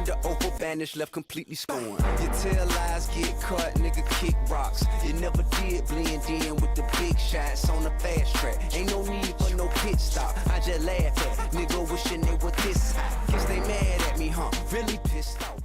the oval banish, left completely scorned. You tell lies, get caught, nigga, kick rocks. You never did blend in with the big shots on the fast track. Ain't no need for no pit stop. I just laugh at nigga wishing they were this hot. Guess they mad at me, huh? Really pissed off.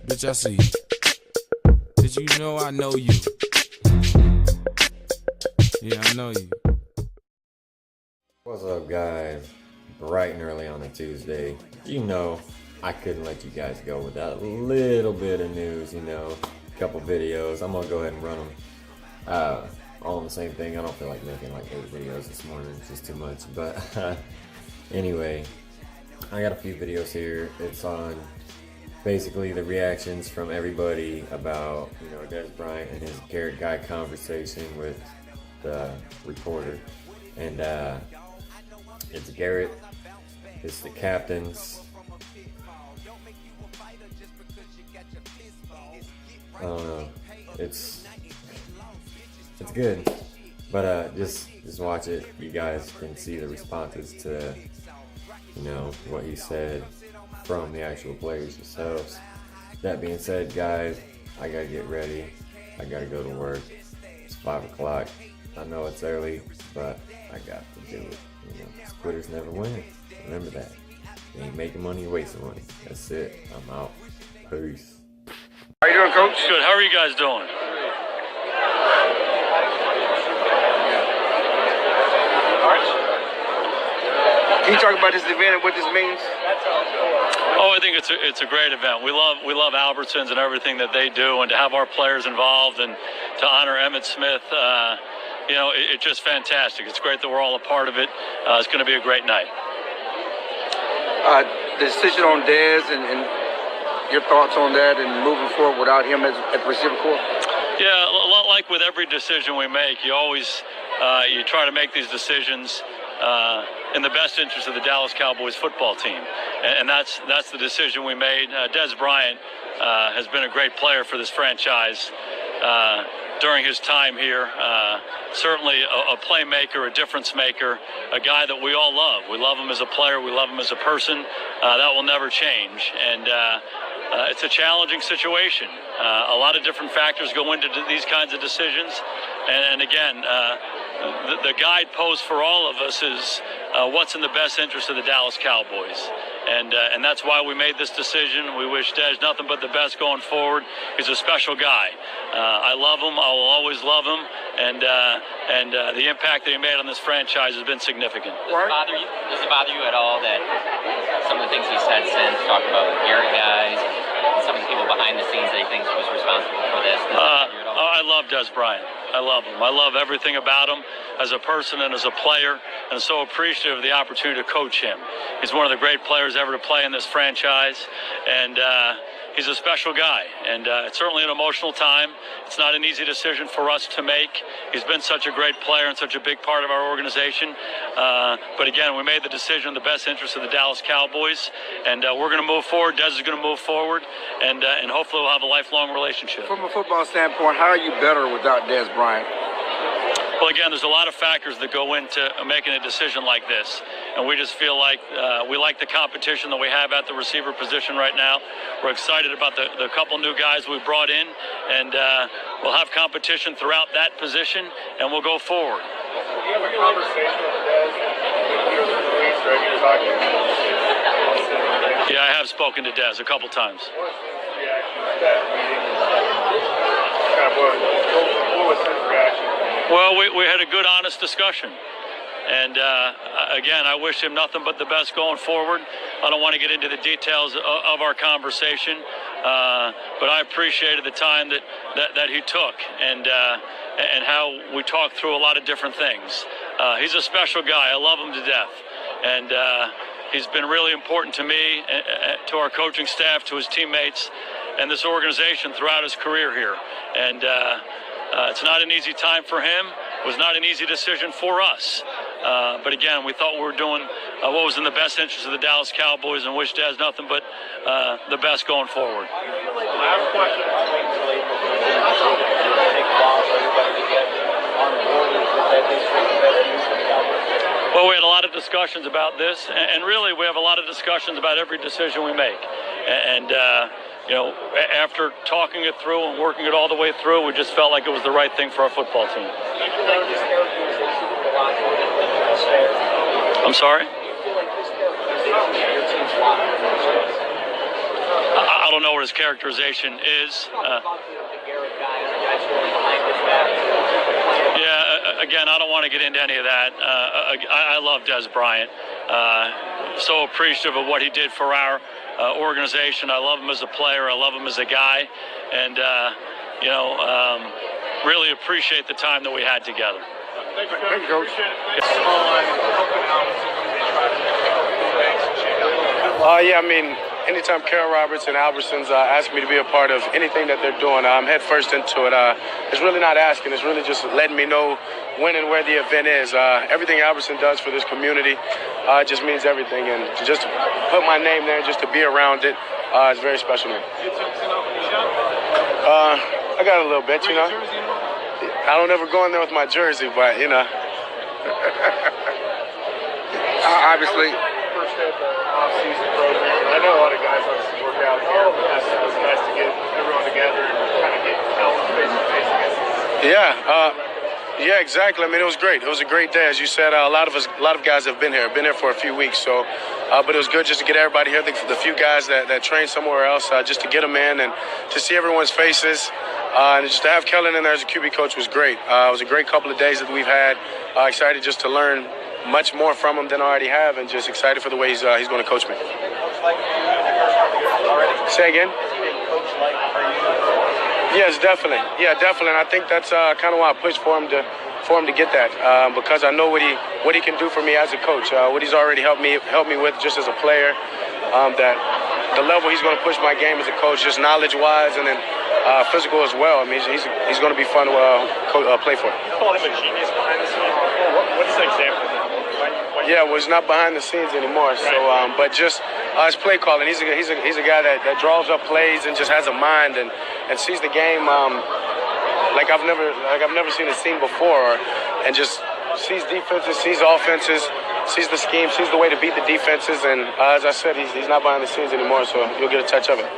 Bitch, I see you. Did you know I know you? Yeah, I know you. What's up, guys? Bright and early on a Tuesday. You know, I couldn't let you guys go without a little bit of news, you know. A couple videos. I'm gonna go ahead and run them. All on the same thing. I don't feel like making like 8 videos this morning. It's just too much. But anyway, I got a few videos here. It's on basically the reactions from everybody about, you know, Dez Bryant and his Garrett guy conversation with the reporter. And it's Garrett, it's the captains. I don't know. It's good. But just watch it. You guys can see the responses to, you know, what he said from the actual players themselves. That being said, guys, I gotta get ready. I gotta go to work. It's 5 o'clock. I know it's early, but I got to do it. You know, quitters never win. Remember that. You ain't making money, you're wasting money. That's it. I'm out. Peace. How you doing, Coach? Good. How are you guys doing? Can you talk about this event and what this means? Oh, I think it's a great event. We love Albertsons and everything that they do, and to have our players involved and to honor Emmitt Smith, you know, it's just fantastic. It's great that we're all a part of it. It's going to be a great night. The decision on Dez and your thoughts on that and moving forward without him at the receiver corps? Yeah, a lot like with every decision we make, you always you try to make these decisions in the best interest of the Dallas Cowboys football team, and that's the decision we made. Dez Bryant has been a great player for this franchise during his time here. Certainly a playmaker, a difference maker, a guy that we all love. We love him as a player. We love him as a person. That will never change. And it's a challenging situation. A lot of different factors go into these kinds of decisions. And again, the guidepost for all of us is what's in the best interest of the Dallas Cowboys. And that's why we made this decision. We wish Dez nothing but the best going forward. He's a special guy. I love him. I will always love him. And the impact that he made on this franchise has been significant. Does it bother you at all that some of the things he said since, talking about Garrett guys and some of the people behind the scenes that he thinks was responsible for this? I love Dez Bryant. I love him. I love everything about him as a person and as a player, and so appreciative of the opportunity to coach him. He's one of the great players ever to play in this franchise, and he's a special guy. And it's certainly an emotional time. It's not an easy decision for us to make. He's been such a great player and such a big part of our organization. But again, we made the decision in the best interest of the Dallas Cowboys, and we're going to move forward. Dez is going to move forward, and hopefully we'll have a lifelong relationship. From a football standpoint, how are you better without Dez Bryant? Well, again, there's a lot of factors that go into making a decision like this, and we just feel like we like the competition that we have at the receiver position right now. We're excited about the couple new guys we brought in, and we'll have competition throughout that position, and we'll go forward. Do you have a conversation with Dez? He was released, right? You're talking. Yeah, I have spoken to Dez a couple times. What was his reaction to that meeting? What was his reaction? Well, we had a good, honest discussion. And again, I wish him nothing but the best going forward. I don't want to get into the details of our conversation, but I appreciated the time that he took and how we talked through a lot of different things. He's a special guy. I love him to death. And he's been really important to me, to our coaching staff, to his teammates, and this organization throughout his career here. And it's not an easy time for him. It was not an easy decision for us. But again, we thought we were doing what was in the best interest of the Dallas Cowboys, and wish Dez nothing but the best going forward. Last question. discussions about this, and really we have a lot of discussions about every decision we make. And you know, after talking it through and working it all the way through, we just felt like it was the right thing for our football team. I'm sorry? I don't know what his characterization is. Yeah, again, I don't want to get into any of that. I love Des Bryant. So appreciative of what he did for our organization. I love him as a player. I love him as a guy. And, you know, really appreciate the time that we had together. Thank you, Coach. Yeah, I mean, anytime Carol Roberts and Albertsons ask me to be a part of anything that they're doing, I'm head first into it. It's really not asking. It's really just letting me know when and where the event is. Everything Albertson does for this community just means everything. And to just put my name there, just to be around it, is very special to me. I got a little bit, you know. I don't ever go in there with my jersey, but, you know. Obviously. First at the off-season program. I know a lot of guys obviously work out here, but it was nice to get everyone together and kind of get face-to-face against. Yeah, exactly. I mean, it was great. It was a great day, as you said. A lot of guys have been here for a few weeks. So, but it was good just to get everybody here. The few guys that trained somewhere else, just to get them in and to see everyone's faces, and just to have Kellen in there as a QB coach was great. It was a great couple of days that we've had. Excited just to learn much more from him than I already have, and just excited for the way he's going to coach me. Say again? Yes, definitely. Yeah, definitely. And I think that's kind of why I pushed for him to get that, because I know what he can do for me as a coach. What he's already helped me with just as a player. That the level he's going to push my game as a coach, just knowledge-wise, and then physical as well. I mean, he's going to be fun to play for. You call him a genius behind the scenes before. What's the example? Yeah, well, he's not behind the scenes anymore. So, but just his play calling. He's a guy that draws up plays and just has a mind and sees the game like I've never seen it seen before, and just sees defenses, sees offenses, sees the scheme, sees the way to beat the defenses. And as I said, he's not behind the scenes anymore, so you'll get a touch of it.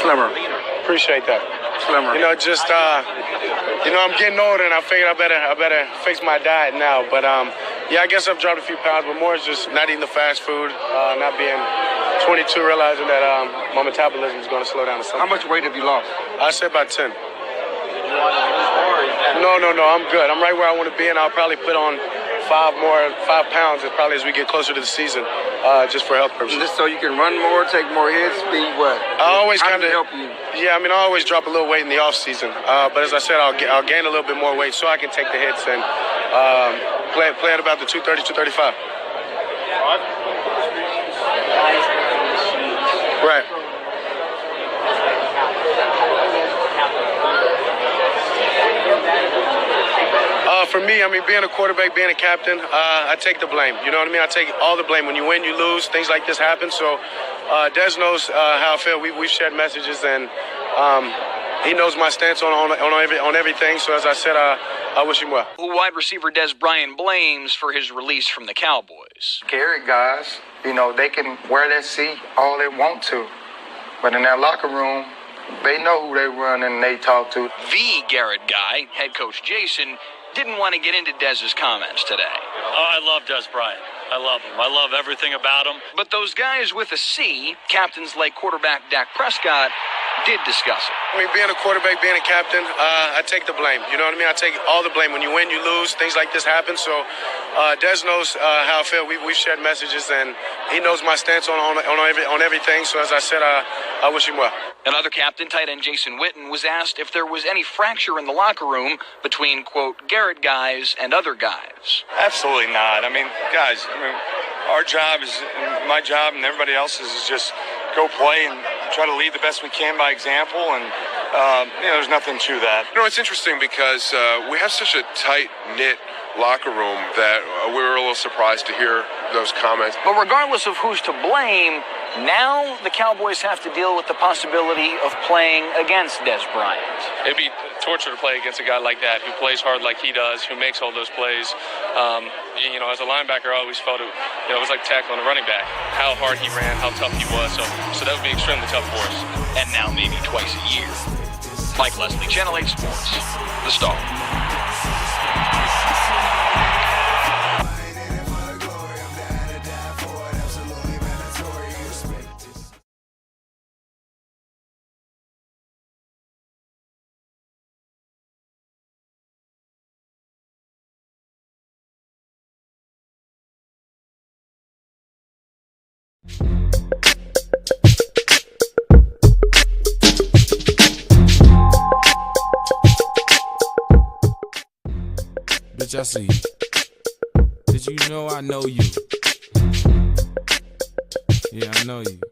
Slimmer. Appreciate that. Slimmer. You know, just I'm getting older, and I figured I better fix my diet now. But yeah, I guess I've dropped a few pounds, but more is just not eating the fast food, not being 22, realizing that my metabolism is going to slow down. How much weight have you lost? I say about 10. No, I'm good. I'm right where I want to be, and I'll probably put on 5 pounds as we get closer to the season, just for health purposes. Just so you can run more, take more hits, speed, what? I always How kind does of it help you? Yeah, I mean, I always drop a little weight in the off season, but as I said, I'll gain a little bit more weight so I can take the hits and play at about the 230, 235. Right. For me, I mean, being a quarterback, being a captain, I take the blame. You know what I mean? I take all the blame. When you win, you lose. Things like this happen. So Des knows how I feel. We've shared messages, and he knows my stance on everything. So as I said, I wish him well. Who wide receiver Des Bryant blames for his release from the Cowboys. Garrett guys, you know, they can wear that C all they want to, but in that locker room, they know who they run and they talk to. The Garrett guy, head coach Jason, didn't want to get into Dez's comments today. Oh, I love Des Bryant. I love him. I love everything about him. But those guys with a C, captains like quarterback Dak Prescott, did discuss it. I mean, being a quarterback, being a captain, I take the blame. You know what I mean? I take all the blame. When you win, you lose. Things like this happen. So Des knows how I feel. We've shared messages, and he knows my stance on everything. So as I said, I wish him well. Another captain, tight end Jason Witten, was asked if there was any fracture in the locker room between, quote, Garrett guys and other guys. Absolutely not. I mean, guys, our job is, my job and everybody else's is just go play and try to lead the best we can by example, and there's nothing to that. It's interesting because we have such a tight-knit locker room that we were a little surprised to hear those comments. But regardless of who's to blame, Now the Cowboys have to deal with the possibility of playing against Des Bryant. It'd be torture to play against a guy like that who plays hard like he does, who makes all those plays. As a linebacker, I always felt it was like tackling a running back. How hard he ran, how tough he was. So that would be extremely tough for us. And now maybe twice a year. Mike Leslie, Channel 8 Sports, The Star. Bitch, I see you. Did you know I know you? Yeah, I know you.